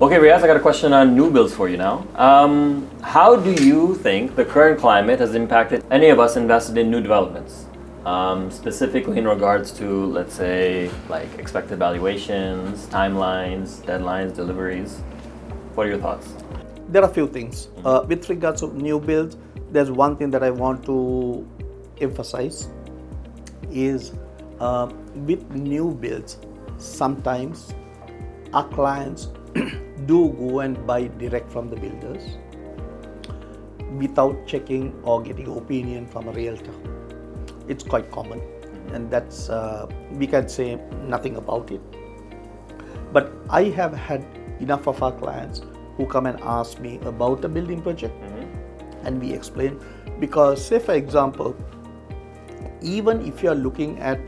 Okay, Riyaz, I got a question on new builds for you now. How do you think the current climate has impacted any of us invested in new developments? Specifically in regards to, let's say, like expected valuations, timelines, deadlines, deliveries. What are your thoughts? There are a few things. With regards to new builds, there's one thing that I want to emphasize is with new builds, sometimes our clients do go and buy direct from the builders without checking or getting opinion from a realtor. It's quite common, and that's we can say nothing about it. But I have had enough of our clients who come and ask me about a building project, and we explain, because say for example, even if you are looking at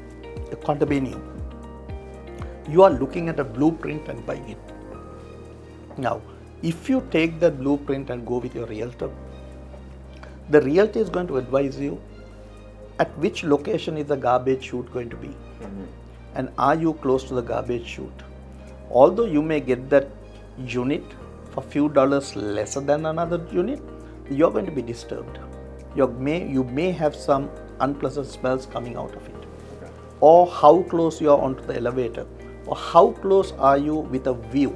a condominium, you are looking at a blueprint and buying it. Now, if you take that blueprint and go with your realtor, the realtor is going to advise you at which location is the garbage chute going to be, and are you close to the garbage chute. Although you may get that unit for few dollars lesser than another unit, you're going to be disturbed. You may have some unpleasant smells coming out of it. Or how close you are onto the elevator, or how close are you with a view.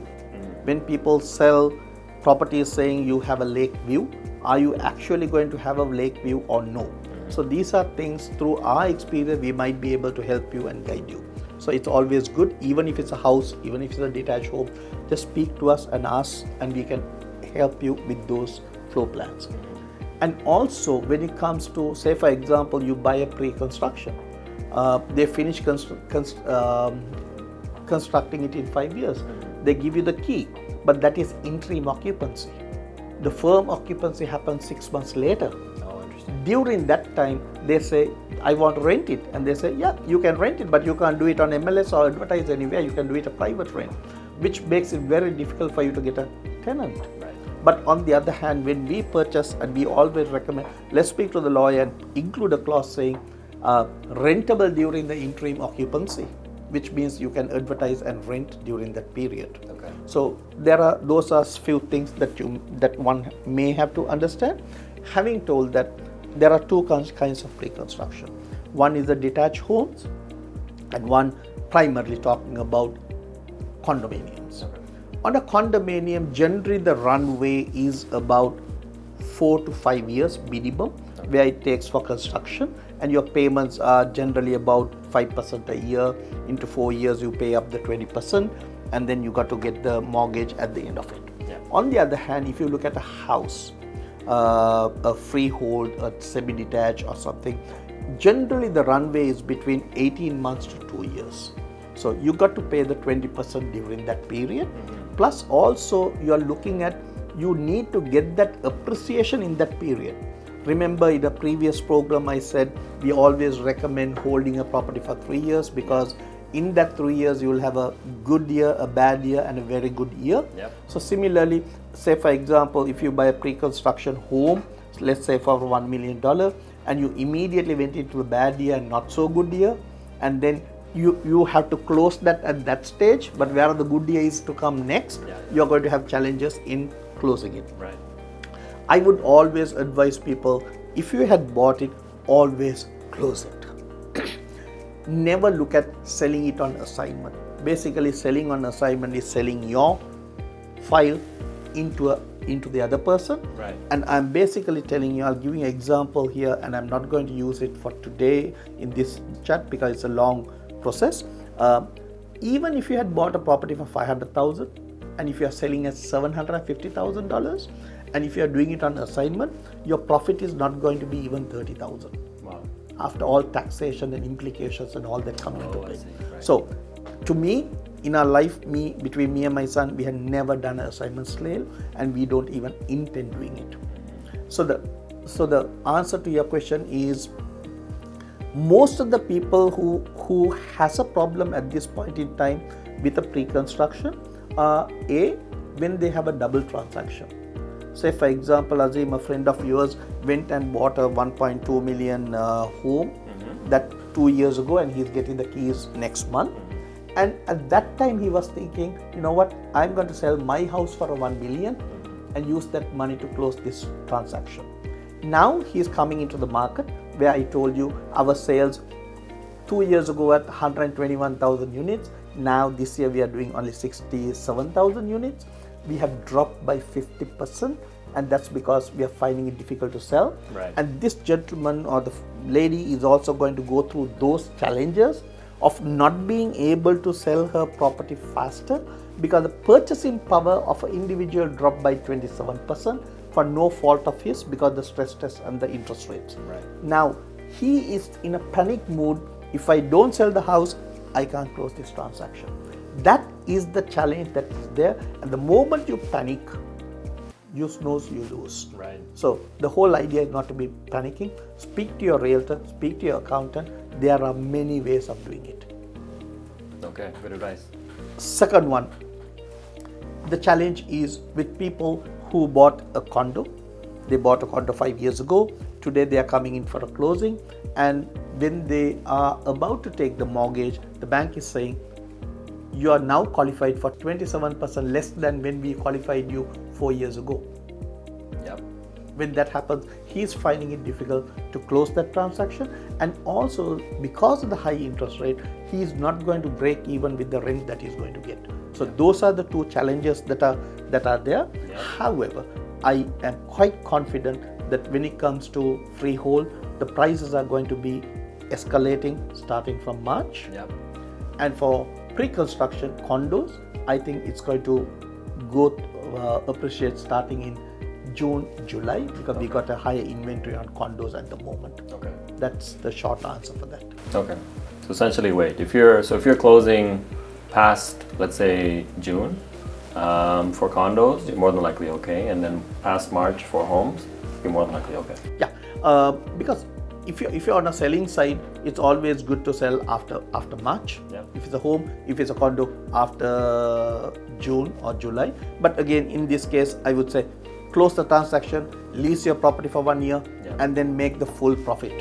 When people sell properties saying you have a lake view, are you actually going to have a lake view or no? So these are things, through our experience, we might be able to help you and guide you. So it's always good, even if it's a house, even if it's a detached home, just speak to us and ask, and we can help you with those floor plans. And also when it comes to, say for example, you buy a pre-construction, they finish constructing it in 5 years. They give you the key, but that is interim occupancy. The firm occupancy happens 6 months later. During that time, they say, I want to rent it. And they say, yeah, you can rent it, but you can't do it on MLS or advertise anywhere. You can do it a private rent, which makes it very difficult for you to get a tenant. Right. But on the other hand, when we purchase, and we always recommend, let's speak to the lawyer and include a clause saying, rentable during the interim occupancy, which means you can advertise and rent during that period. Okay. So those are few things that one may have to understand. Having told that, there are two kinds of pre-construction. One is the detached homes, and one primarily talking about condominiums. Okay. On a condominium, generally the runway is about 4 to 5 years minimum, where it takes for construction, and your payments are generally about 5% a year. Into 4 years you pay up the 20%, and then you got to get the mortgage at the end of it. Yeah. On the other hand, if you look at a house, a freehold, a semi-detached or something, generally the runway is between 18 months to 2 years. So you got to pay the 20% during that period. Plus also you are looking at, you need to get that appreciation in that period. Remember, in the previous program I said we always recommend holding a property for 3 years, because in that 3 years you will have a good year, a bad year, and a very good year. Yep. So similarly, say for example, if you buy a pre-construction home, let's say for $1 million, and you immediately went into a bad year and not so good year, and then you have to close that at that stage, but where the good year is to come next, you're going to have challenges in closing it. Right. I would always advise people, if you had bought it, always close it. Never look at selling it on assignment. Basically, selling on assignment is selling your file into the other person. Right. And I'm basically telling you, I'll give you an example here, and I'm not going to use it for today in this chat because it's a long process. Even if you had bought a property for $500,000, and if you are selling at $750,000, and if you are doing it on assignment, your profit is not going to be even $30,000. Wow. After all taxation and implications and all that come into play. Right. So, to me, in our life, between me and my son, we have never done an assignment sale, and we don't even intend doing it. So the answer to your question is, most of the people who has a problem at this point in time with a pre-construction are when they have a double transaction. Say for example, Azim, a friend of yours, went and bought a 1.2 million home that 2 years ago, and he's getting the keys next month. And at that time he was thinking, you know what, I'm going to sell my house for a 1 million and use that money to close this transaction. Now he's coming into the market where I told you our sales 2 years ago at 121,000 units. Now this year we are doing only 67,000 units. We have dropped by 50%, and that's because we are finding it difficult to sell. Right. And this gentleman or the lady is also going to go through those challenges of not being able to sell her property faster because the purchasing power of an individual dropped by 27% for no fault of his because the stress test and the interest rates. Right. Now he is in a panic mood. If I don't sell the house, I can't close this transaction. That is the challenge that is there. And the moment you panic, you snooze, you lose. Right. So the whole idea is not to be panicking. Speak to your realtor, speak to your accountant. There are many ways of doing it. Okay, good advice. Second one, the challenge is with people who bought a condo. They bought a condo 5 years ago. Today they are coming in for a closing, and when they are about to take the mortgage, the bank is saying, you are now qualified for 27% less than when we qualified you 4 years ago. Yep. When that happens, he is finding it difficult to close that transaction, and also because of the high interest rate, he is not going to break even with the rent that he is going to get. So those are the two challenges that are there. Yep. However, I am quite confident that when it comes to freehold, the prices are going to be escalating starting from March. Yep. And for pre-construction condos, I think it's going to go appreciate starting in June, July, because we got a higher inventory on condos at the moment. Okay. That's the short answer for that. Okay. So essentially, wait. If you're closing past, let's say, June for condos, you're more than likely okay, and then past March for homes, you're more than likely okay. Yeah, because if you're on a selling side, it's always good to sell after March. Yeah. If it's a home, if it's a condo, after June or July. But again, in this case, I would say close the transaction, lease your property for 1 year, Yeah. and then make the full profit.